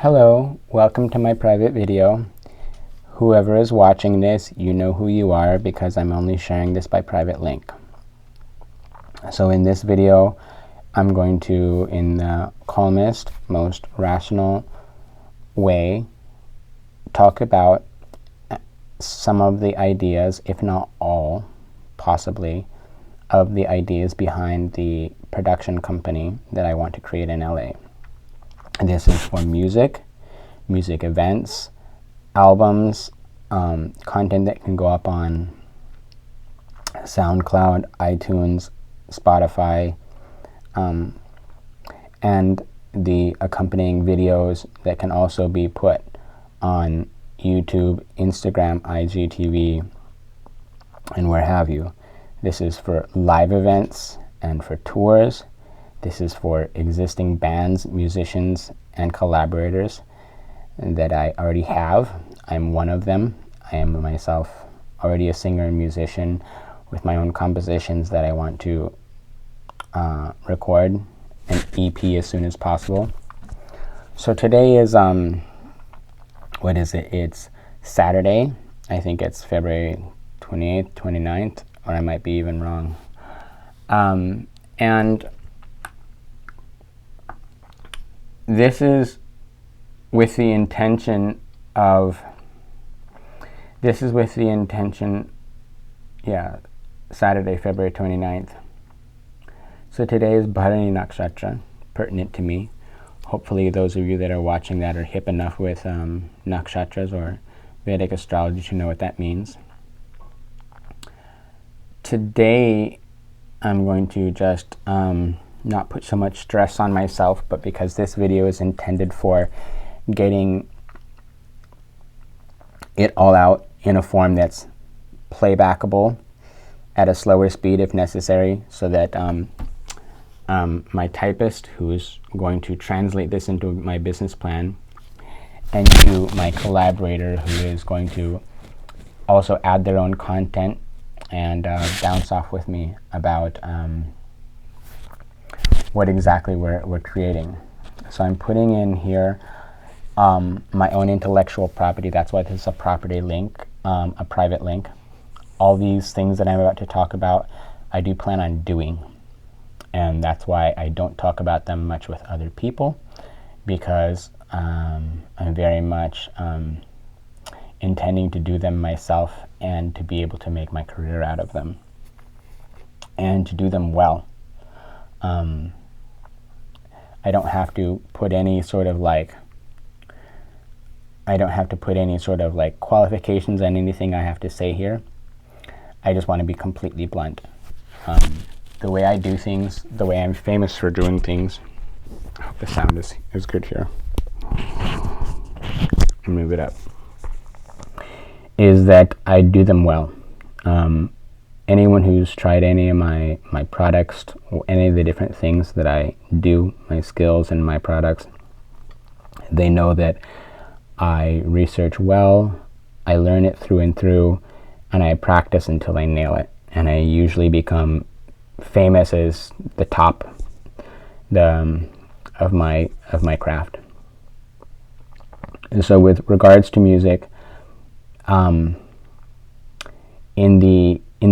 Hello, welcome to my private video. Whoever is watching this, you know who you are because I'm only sharing this by private link. So in this video, I'm going to, in the calmest, most rational way, talk about some of the ideas, if not all, possibly, of the ideas behind the production company that I want to create in LA. This is for music events, albums, content that can go up on SoundCloud, iTunes, Spotify, and the accompanying videos that can also be put on YouTube, Instagram, IGTV, and where have you. This is for live events and for tours. This is for existing bands, musicians, and collaborators that I already have. I'm one of them. I am myself already a singer and musician with my own compositions that I want to record an EP as soon as possible. So today is, what is it? It's Saturday. I think it's February 28th, 29th, or I might be even wrong. And this is with the intention of, Saturday, February 29th. So today is Bharani Nakshatra, pertinent to me. Hopefully those of you that are watching that are hip enough with nakshatras or Vedic astrology to know what that means. Today I'm going to just not put so much stress on myself, but because this video is intended for getting it all out in a form that's playbackable at a slower speed if necessary, so that my typist, who is going to translate this into my business plan, and you, my collaborator, who is going to also add their own content and bounce off with me about what exactly we're creating. So I'm putting in here my own intellectual property. That's why this is a property link, a private link. All these things that I'm about to talk about, I do plan on doing. And that's why I don't talk about them much with other people, because I'm very much intending to do them myself and to be able to make my career out of them and to do them well. I don't have to put any sort of qualifications on anything I have to say here. I just want to be completely blunt. The way I do things, the way I'm famous for doing things, I hope the sound is good here. Move it up. Is that I do them well. Anyone who's tried any of my products, any of the different things that I do, my skills and my products, they know that I research well, I learn it through and through, and I practice until I nail it. And I usually become famous as the top of my craft. And so with regards to music, in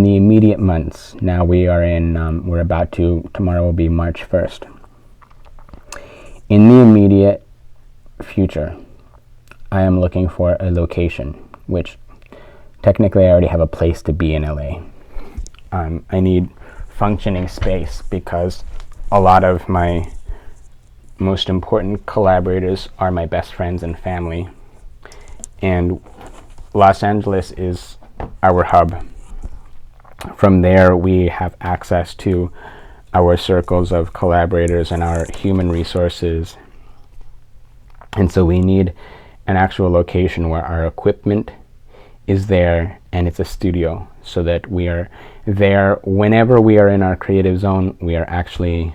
the immediate months, now we are in, tomorrow will be March 1st. In the immediate future, I am looking for a location, which technically I already have a place to be in LA. I need functioning space because a lot of my most important collaborators are my best friends and family. And Los Angeles is our hub. From there, we have access to our circles of collaborators and our human resources. And so we need an actual location where our equipment is there and it's a studio, so that we are there whenever we are in our creative zone, we are actually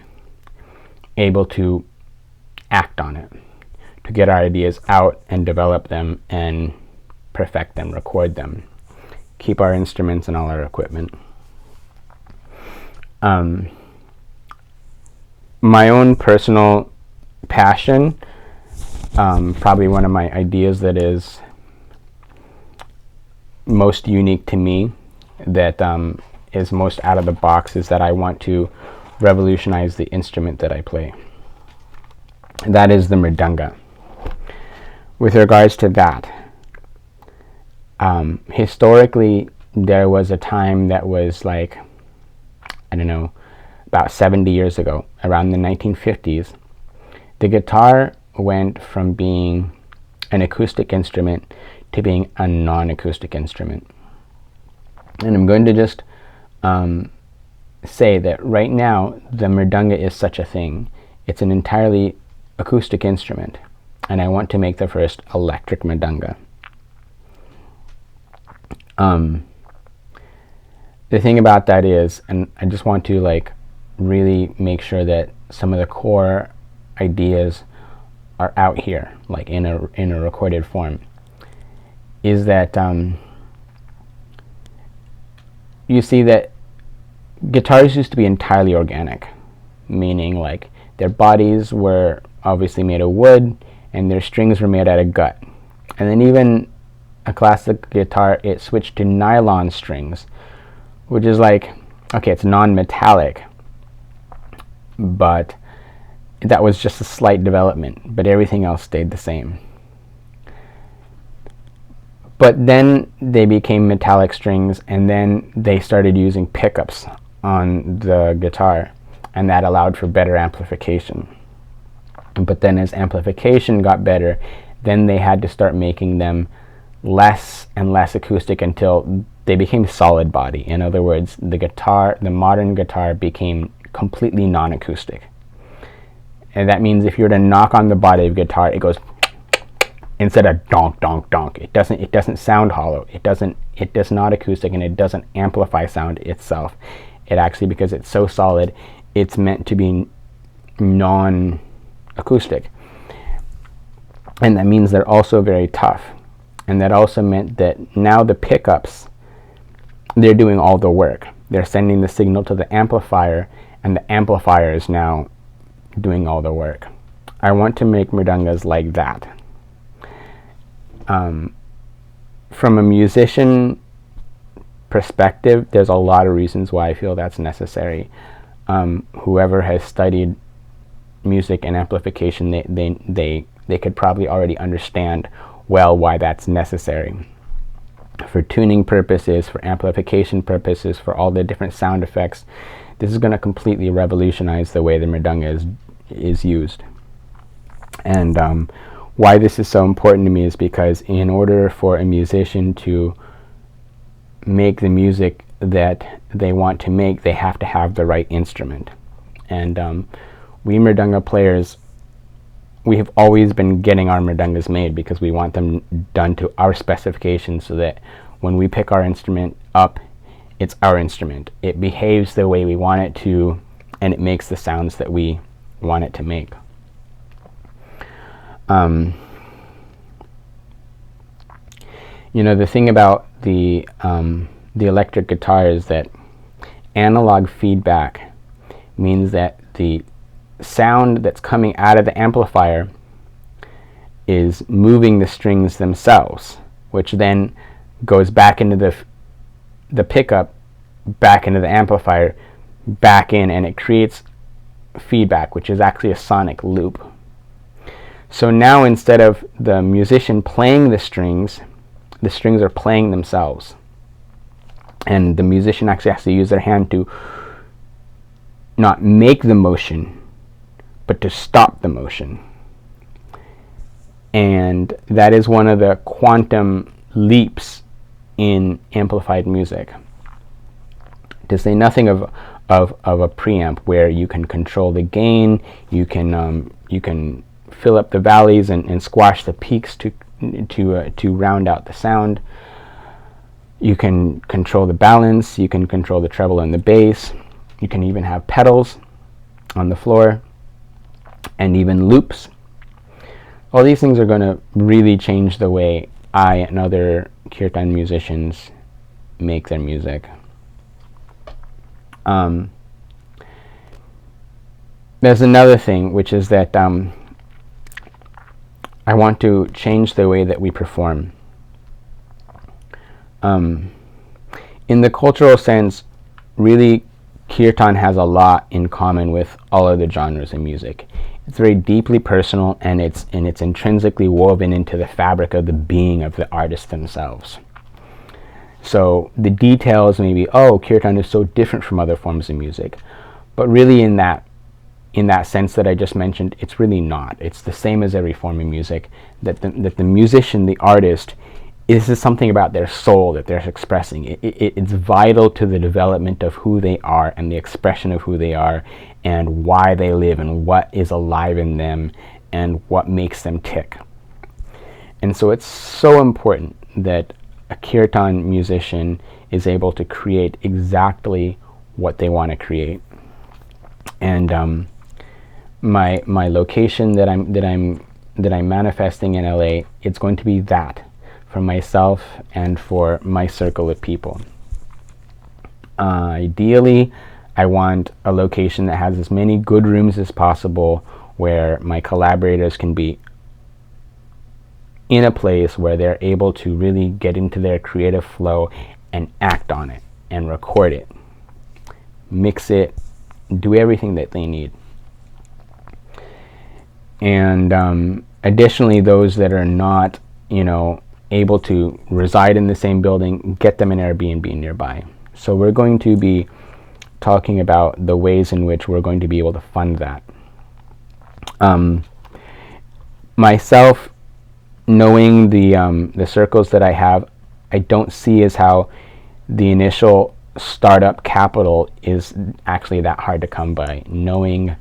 able to act on it, to get our ideas out and develop them and perfect them, record them, keep our instruments and all our equipment. My own personal passion Probably one of my ideas that is most unique to me, that is most out of the box, is that I want to revolutionize the instrument that I play. That is the mridanga. With regards to that, historically, there was a time that was like, I don't know, about 70 years ago, around the 1950s, the guitar went from being an acoustic instrument to being a non-acoustic instrument. And I'm going to just say that right now, the mridanga is such a thing. It's an entirely acoustic instrument, and I want to make the first electric mridanga. The thing about that is, and I just want to like really make sure that some of the core ideas are out here, like in a recorded form, is that you see that guitars used to be entirely organic, meaning like their bodies were obviously made of wood and their strings were made out of gut. And then even a classic guitar, it switched to nylon strings, which is like, okay, it's non-metallic, but that was just a slight development, but everything else stayed the same. But then they became metallic strings, and then they started using pickups on the guitar, and that allowed for better amplification. But then as amplification got better, then they had to start making them less and less acoustic until they became solid body. In other words, the modern guitar became completely non-acoustic. And that means if you were to knock on the body of a guitar, it goes instead of donk donk donk. It doesn't sound hollow. It does not acoustic, and it doesn't amplify sound itself. It actually, because it's so solid, it's meant to be non-acoustic. And that means they're also very tough. And that also meant that now the pickups, they're doing all the work. They're sending the signal to the amplifier, and the amplifier is now doing all the work. I want to make mridangas like that. From a musician perspective, there's a lot of reasons why I feel that's necessary. Whoever has studied music and amplification, they could probably already understand well why that's necessary. For tuning purposes, for amplification purposes, for all the different sound effects, this is going to completely revolutionize the way the mridanga is used. And why this is so important to me is because in order for a musician to make the music that they want to make, they have to have the right instrument. And we mridanga players, we have always been getting our mridangas made because we want them done to our specifications, so that when we pick our instrument up, it's our instrument. It behaves the way we want it to, and it makes the sounds that we want it to make. You know, the thing about the electric guitar is that analog feedback means that the sound that's coming out of the amplifier is moving the strings themselves, which then goes back into the pickup, back into the amplifier, back in, and it creates feedback, which is actually a sonic loop. So now instead of the musician playing the strings are playing themselves. And the musician actually has to use their hand to not make the motion, but to stop the motion. And that is one of the quantum leaps in amplified music. To say nothing of a preamp where you can control the gain, you can fill up the valleys and squash the peaks to round out the sound. You can control the balance, you can control the treble and the bass. You can even have pedals on the floor and even loops. All these things are going to really change the way I and other kirtan musicians make their music. There's another thing, which is that I want to change the way that we perform. In the cultural sense, really, Kirtan has a lot in common with all other genres of music. It's very deeply personal, and it's intrinsically woven into the fabric of the being of the artists themselves. So the details may be, oh, Kirtan is so different from other forms of music, but really in that sense that I just mentioned, it's really not. It's the same as every form of music, that the musician, the artist, is something about their soul that they're expressing. It's vital to the development of who they are and the expression of who they are and why they live and what is alive in them and what makes them tick. And so it's so important that a kirtan musician is able to create exactly what they want to create. And my location that I'm manifesting in LA, it's going to be that for myself and for my circle of people. Ideally, I want a location that has as many good rooms as possible where my collaborators can be in a place where they're able to really get into their creative flow and act on it and record it, mix it, do everything that they need. And additionally, those that are not, able to reside in the same building, get them an Airbnb nearby. So we're going to be talking about the ways in which we're going to be able to fund that. Myself, knowing the circles that I have, I don't see as how the initial startup capital is actually that hard to come by. Knowing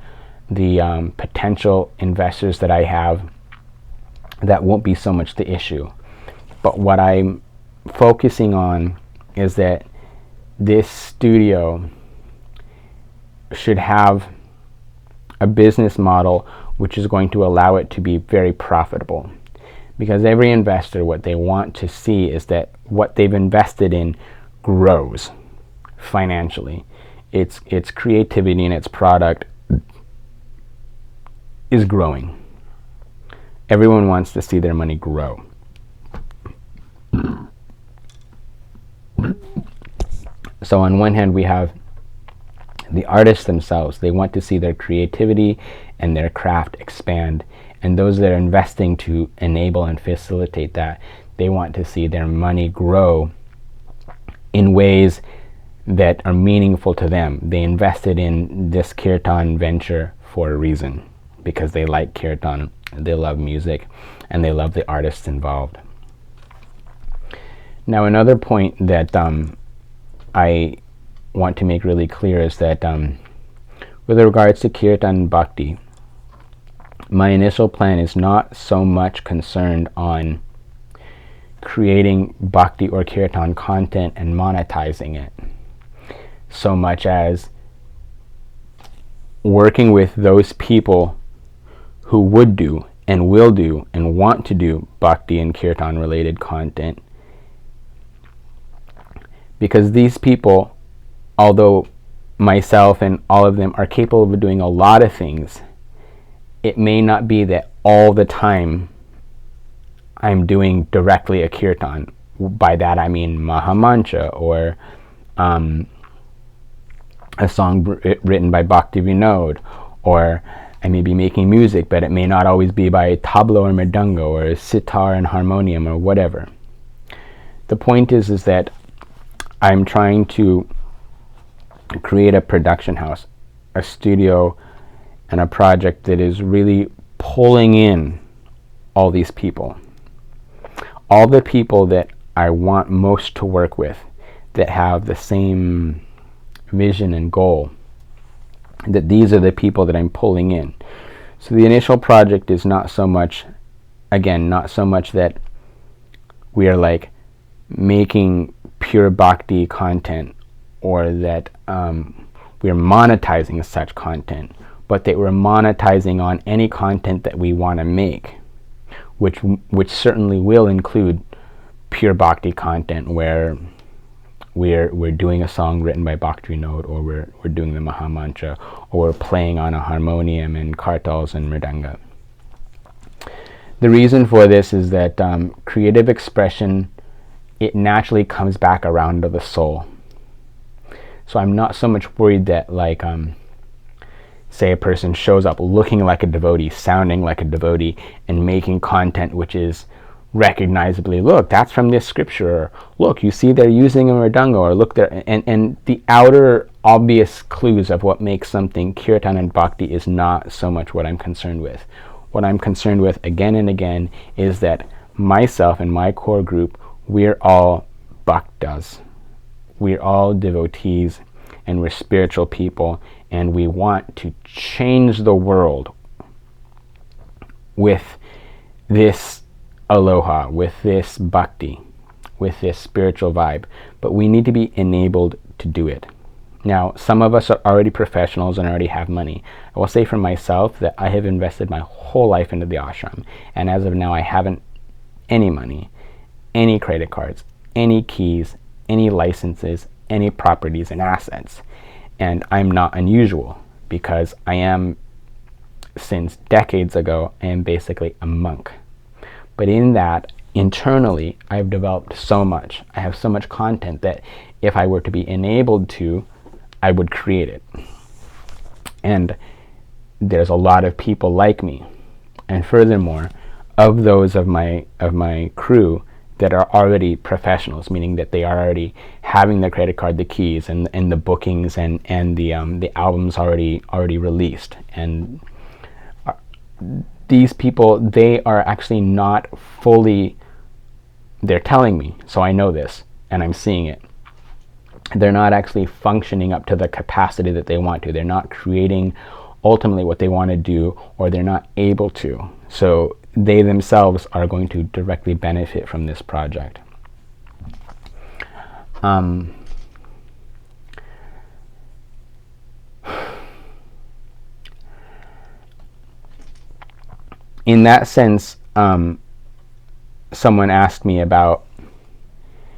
the potential investors that I have, that won't be so much the issue. But what I'm focusing on is that this studio should have a business model which is going to allow it to be very profitable. Because every investor, what they want to see is that what they've invested in grows financially. Its creativity and its product is growing. Everyone wants to see their money grow. So on one hand, we have the artists themselves. They want to see their creativity and their craft expand. And those that are investing to enable and facilitate that, they want to see their money grow in ways that are meaningful to them. They invested in this kirtan venture for a reason, because they like kirtan, they love music, and they love the artists involved. Now, another point that I want to make really clear is that with regards to kirtan bhakti, my initial plan is not so much concerned on creating bhakti or kirtan content and monetizing it, so much as working with those people who would do and will do and want to do bhakti and kirtan related content. Because these people, although myself and all of them are capable of doing a lot of things, it may not be that all the time I'm doing directly a kirtan. By that I mean Mahamantra or a song written by Bhakti Vinod, or I may be making music, but it may not always be by tabla or mridanga or sitar and harmonium or whatever. The point is that I'm trying to create a production house, a studio, and a project that is really pulling in all these people. All the people that I want most to work with, that have the same vision and goal, that these are the people that I'm pulling in. So the initial project is not so much that we are like making pure bhakti content, or that we are monetizing such content, but that we're monetizing on any content that we want to make, which certainly will include pure bhakti content where we're doing a song written by Bhakti Vinod, or we're doing the Mahamantra, or we're playing on a harmonium and kartals and mridanga. The reason for this is that creative expression, it naturally comes back around to the soul. So I'm not so much worried that, like, say a person shows up looking like a devotee, sounding like a devotee, and making content which is recognizably, look, that's from this scripture, or look, you see they're using a mridanga, or look there, and the outer obvious clues of what makes something kirtan and bhakti is not so much what I'm concerned with. What I'm concerned with again and again is that myself and my core group, we're all bhaktas. We're all devotees, and we're spiritual people, and we want to change the world with this aloha, with this bhakti, with this spiritual vibe. But we need to be enabled to do it. Now, some of us are already professionals and already have money. I will say for myself that I have invested my whole life into the ashram, and as of now I haven't any money, any credit cards, any keys, any licenses, any properties and assets. And I'm not unusual, because I am, since decades ago, I am basically a monk. But in that, internally, I've developed so much. I have so much content that if I were to be enabled to, I would create it. And there's a lot of people like me. And furthermore, of those of my crew that are already professionals, meaning that they are already having their credit card, the keys, and the bookings, and the albums already released. And these people, they are actually not fully, they're telling me, so I know this, and I'm seeing it. They're not actually functioning up to the capacity that they want to. They're not creating ultimately what they want to do, or they're not able to. So they themselves are going to directly benefit from this project. In that sense, someone asked me about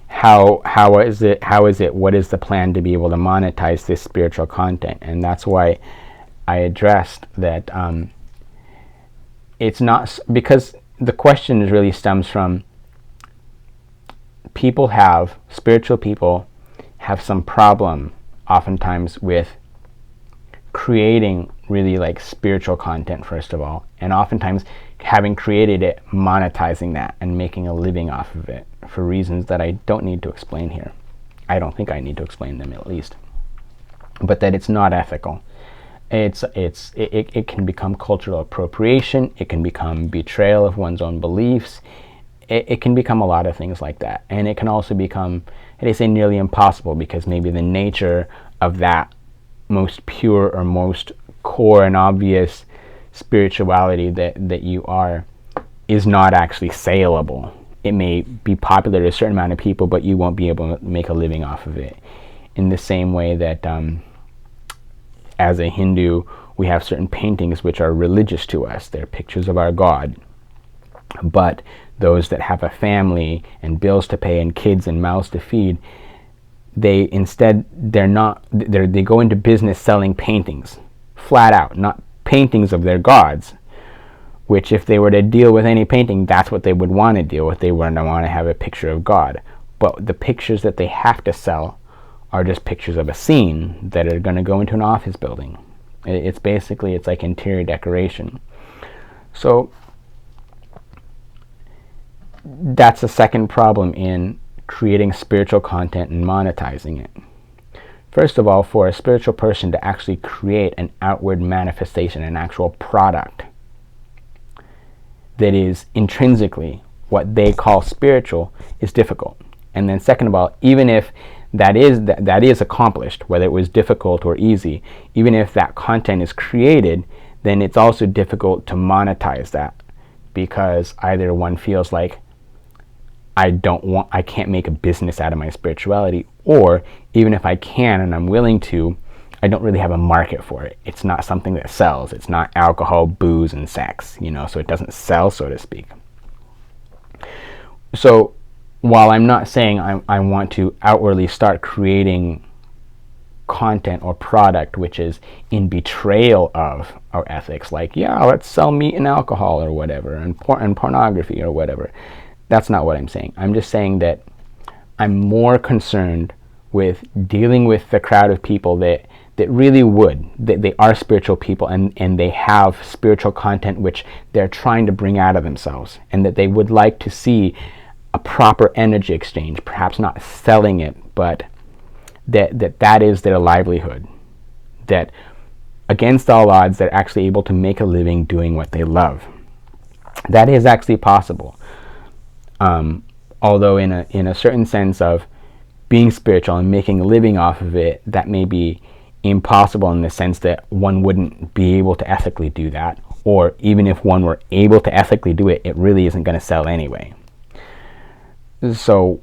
how is it, what is the plan to be able to monetize this spiritual content? And that's why I addressed that it's not, because the question really stems from spiritual people have some problem oftentimes with creating really like spiritual content, first of all, and oftentimes having created it, monetizing that and making a living off of it for reasons that I don't need to explain here. I don't think I need to explain them, at least. But that it's not ethical. It can become cultural appropriation. It can become betrayal of one's own beliefs. It can become a lot of things like that. And it can also become, they say, nearly impossible, because maybe the nature of that most pure or most core and obvious spirituality that you are is not actually saleable. It may be popular to a certain amount of people, but you won't be able to make a living off of it. In the same way that as a Hindu, we have certain paintings which are religious to us. They're pictures of our God. But those that have a family and bills to pay and kids and mouths to feed, they go into business selling paintings, flat out, not paintings of their gods, which if they were to deal with any painting, that's what they would want to deal with. They wouldn't want to have a picture of God. But the pictures that they have to sell are just pictures of a scene that are going to go into an office building. It's like interior decoration. So that's a second problem in creating spiritual content and monetizing it. First of all, for a spiritual person to actually create an outward manifestation, an actual product that is intrinsically what they call spiritual, is difficult. And then second of all, even if that is accomplished, whether it was difficult or easy, even if that content is created, then it's also difficult to monetize that, because either one feels like I can't make a business out of my spirituality, or even if I can and I'm willing to, I don't really have a market for it. It's not something that sells. It's not alcohol, booze, and sex, so it doesn't sell, so to speak. So while I'm not saying I want to outwardly start creating content or product which is in betrayal of our ethics, like, yeah, let's sell meat and alcohol or whatever, and pornography or whatever. That's not what I'm saying. I'm just saying that I'm more concerned with dealing with the crowd of people that really that they are spiritual people, and they have spiritual content which they're trying to bring out of themselves, and that they would like to see a proper energy exchange, perhaps not selling it, but that is their livelihood, that against all odds they're actually able to make a living doing what they love. That is actually possible, although in a certain sense of being spiritual and making a living off of it, that may be impossible in the sense that one wouldn't be able to ethically do that, or even if one were able to ethically do it, it really isn't going to sell anyway. So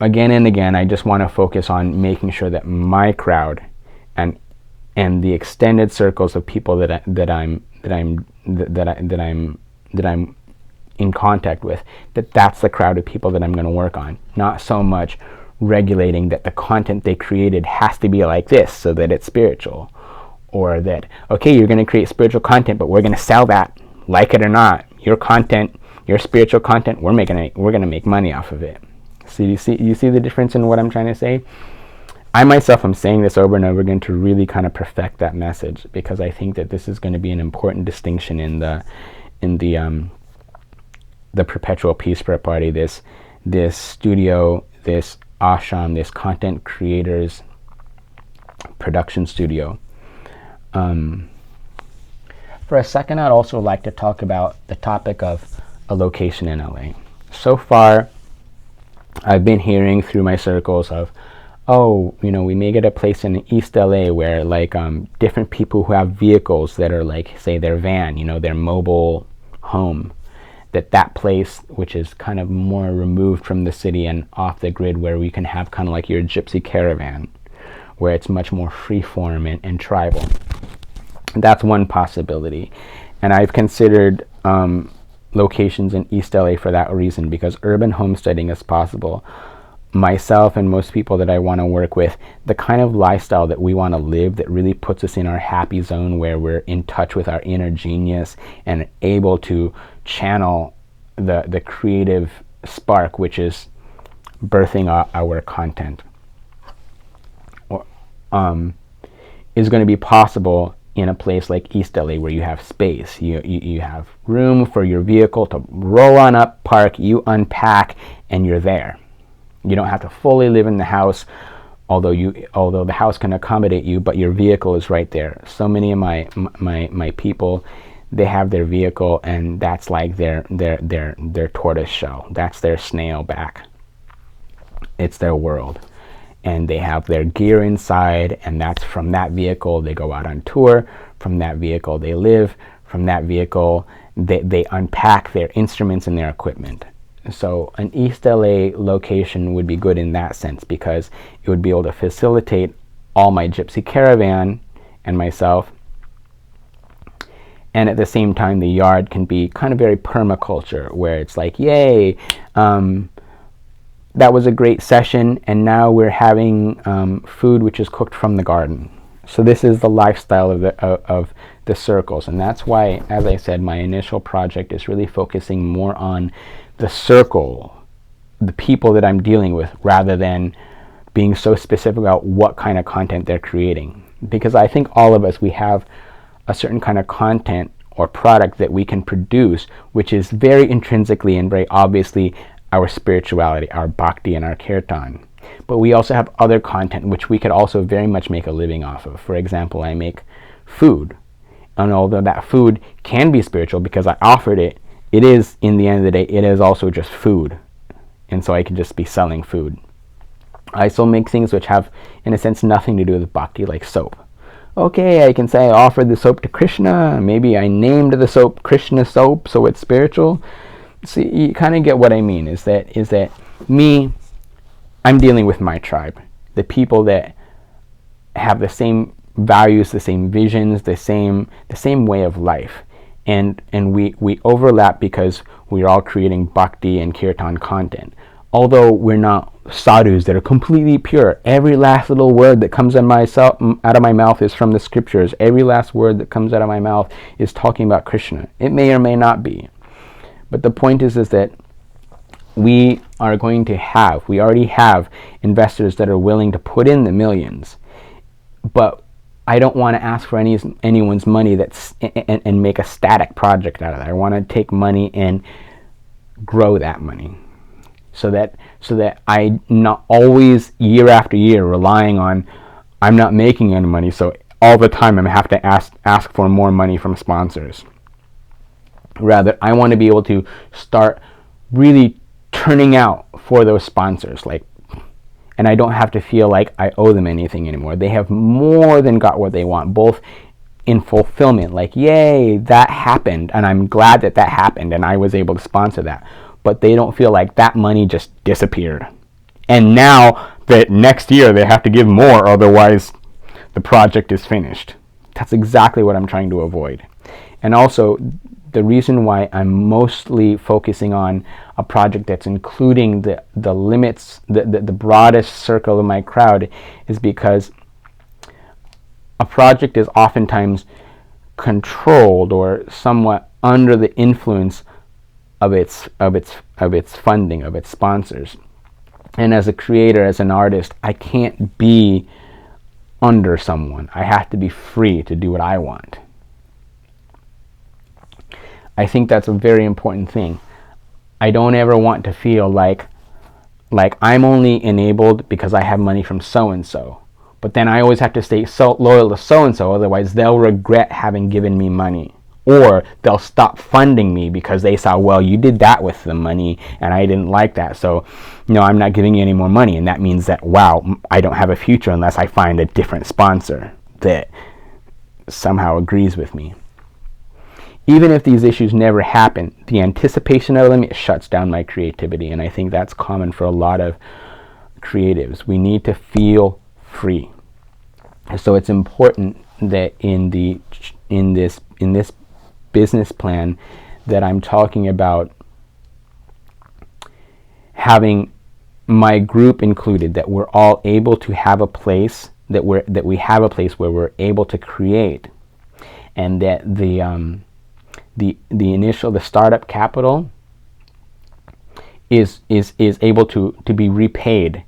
again and again, I just want to focus on making sure that my crowd and the extended circles of people that I'm in contact with, that's the crowd of people that I'm going to work on. Not so much regulating that the content they created has to be like this so that it's spiritual, or that, okay, you're going to create spiritual content, but we're going to sell that, like it or not. Your content, your spiritual content, we're going to make money off of it. So you see the difference in what I'm trying to say? I myself am saying this over and over again to really kind of perfect that message, because I think that this is going to be an important distinction in the Perpetual Peace Prayer Party, this studio, this ashram, this content creators production studio. For a second, I'd also like to talk about the topic of a location in LA. So far, I've been hearing through my circles of, oh, we may get a place in East LA where, like, different people who have vehicles that are like, say, their van, their mobile home, that place, which is kind of more removed from the city and off the grid, where we can have kind of like your gypsy caravan, where it's much more freeform and tribal. That's one possibility. And I've considered locations in East LA for that reason, because urban homesteading is possible. Myself and most people that I want to work with, the kind of lifestyle that we want to live, that really puts us in our happy zone, where we're in touch with our inner genius and able to channel the creative spark which is birthing our content, is going to be possible in a place like East LA, where you have space, you have room for your vehicle to roll on up, park, you unpack, and you're there. You don't have to fully live in the house, although the house can accommodate you, but your vehicle is right there. So many of my people, they have their vehicle, and that's like their tortoise shell. That's their snail back. It's their world. And they have their gear inside, and that's from that vehicle they go out on tour. From that vehicle they live. From that vehicle they unpack their instruments and their equipment. So an East LA location would be good in that sense, because it would be able to facilitate all my gypsy caravan and myself, and at the same time the yard can be kind of very permaculture, where it's like, yay, that was a great session, and now we're having food which is cooked from the garden. So this is the lifestyle of the circles, and that's why, as I said, my initial project is really focusing more on the circle, the people that I'm dealing with, rather than being so specific about what kind of content they're creating. Because I think all of us, we have a certain kind of content or product that we can produce, which is very intrinsically and very obviously our spirituality, our bhakti and our kirtan. But we also have other content which we could also very much make a living off of. For example, I make food. And although that food can be spiritual because I offered it, it is, in the end of the day, it is also just food. And so I could just be selling food. I still make things which have, in a sense, nothing to do with bhakti, like soap. Okay, I can say I offered the soap to Krishna. Maybe I named the soap Krishna soap, so it's spiritual. See, you kind of get what I mean, is that me, I'm dealing with my tribe. The people that have the same values, the same visions, the same way of life. And we overlap because we're all creating bhakti and kirtan content. although we're not sadhus that are completely pure, every last little word that comes out of my mouth is from the scriptures. Every last word that comes out of my mouth is talking about Krishna. It may or may not be. But the point is that we already have investors that are willing to put in the millions. But I don't want to ask for anyone's money and make a static project out of that. I want to take money and grow that money. So that I'm not always year after year relying on, I'm not making any money, so all the time I have to ask for more money from sponsors. Rather, I want to be able to start really turning out for those sponsors, and I don't have to feel like I owe them anything anymore. They have more than got what they want, both in fulfillment, like, yay, that happened, and I'm glad that happened, and I was able to sponsor that. But they don't feel like that money just disappeared. And now that next year they have to give more, otherwise the project is finished. That's exactly what I'm trying to avoid. And also, the reason why I'm mostly focusing on a project that's including the limits, the broadest circle of my crowd, is because a project is oftentimes controlled or somewhat under the influence of its funding, of its sponsors. And as a creator, as an artist, I can't be under someone. I have to be free to do what I want. I think that's a very important thing. I don't ever want to feel like I'm only enabled because I have money from so-and-so. But then I always have to stay so loyal to so-and-so, otherwise they'll regret having given me money. Or they'll stop funding me because they saw, well, you did that with the money and I didn't like that, so no, I'm not giving you any more money. And that means that, wow, I don't have a future unless I find a different sponsor that somehow agrees with me. Even if these issues never happen, the anticipation of them, it shuts down my creativity. And I think that's common for a lot of creatives. We need to feel free. So it's important that in this business plan that I'm talking about having my group included, that we're all able to have a place, that we have a place where we're able to create, and that the startup capital is able to be repaid,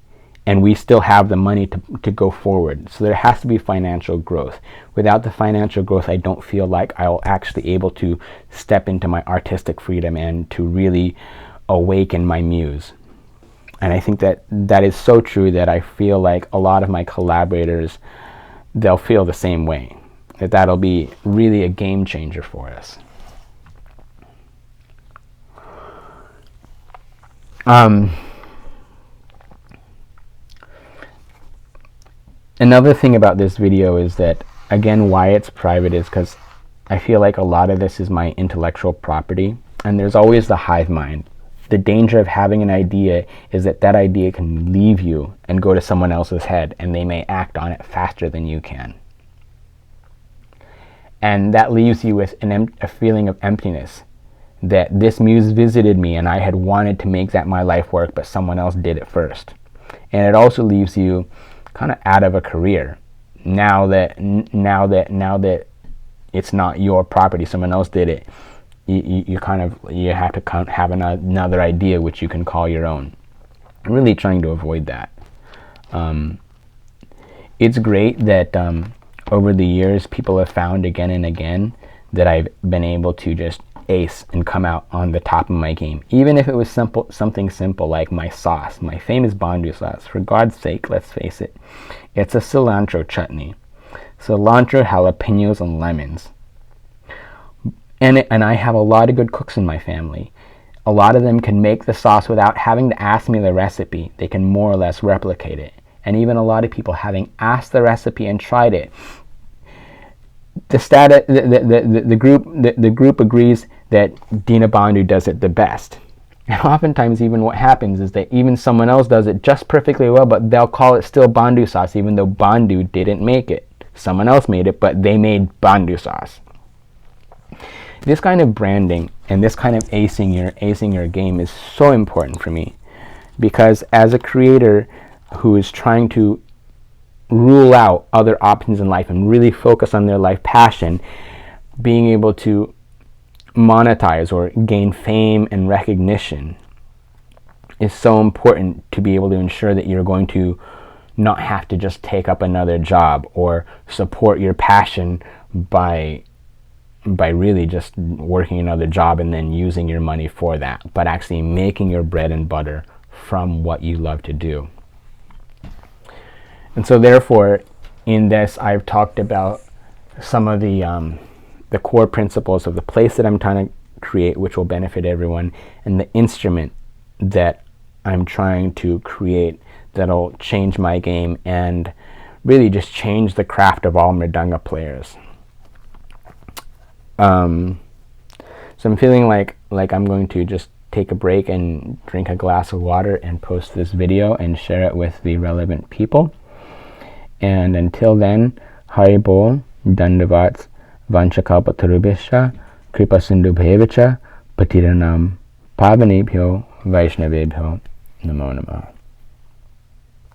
and we still have the money to go forward. So there has to be financial growth. Without the financial growth, I don't feel like I'll actually able to step into my artistic freedom and to really awaken my muse. And I think that is so true that I feel like a lot of my collaborators, they'll feel the same way. That'll be really a game changer for us. Another thing about this video is that, again, why it's private is because I feel like a lot of this is my intellectual property, and there's always the hive mind. The danger of having an idea is that idea can leave you and go to someone else's head, and they may act on it faster than you can. And that leaves you with a feeling of emptiness, that this muse visited me and I had wanted to make that my life work, but someone else did it first. And it also leaves you kind of out of a career. Now that it's not your property, someone else did it, you have to have another idea which you can call your own. I'm really trying to avoid that. It's great that over the years people have found again and again that I've been able to just ace and come out on the top of my game, even if it was something simple like my sauce, my famous Bandhu sauce. For God's sake, let's face it, it's a cilantro chutney. Cilantro, jalapenos, and lemons. And I have a lot of good cooks in my family. A lot of them can make the sauce without having to ask me the recipe. They can more or less replicate it. And even a lot of people, having asked the recipe and tried it, the group agrees that Dina Bandhu does it the best. And oftentimes even what happens is that even someone else does it just perfectly well, but they'll call it still Bandhu sauce, even though Bandhu didn't make it. Someone else made it, but they made Bandhu sauce. This kind of branding and this kind of acing your game is so important for me, Because as a creator who is trying to rule out other options in life and really focus on their life passion, being able to monetize or gain fame and recognition is so important, to be able to ensure that you're going to not have to just take up another job or support your passion by really just working another job and then using your money for that, but actually making your bread and butter from what you love to do. And so therefore, in this, I've talked about some of the core principles of the place that I'm trying to create, which will benefit everyone, and the instrument that I'm trying to create that'll change my game and really just change the craft of all Mridanga players. So I'm feeling like I'm going to just take a break and drink a glass of water and post this video and share it with the relevant people. And until then, Haribol, Dandavats, Vanchakalpatarubhishya, Kripa Sindhu Bhevacha, Patiranam Pavanebhyo, Vaishnavebhyo, Namo Namaha.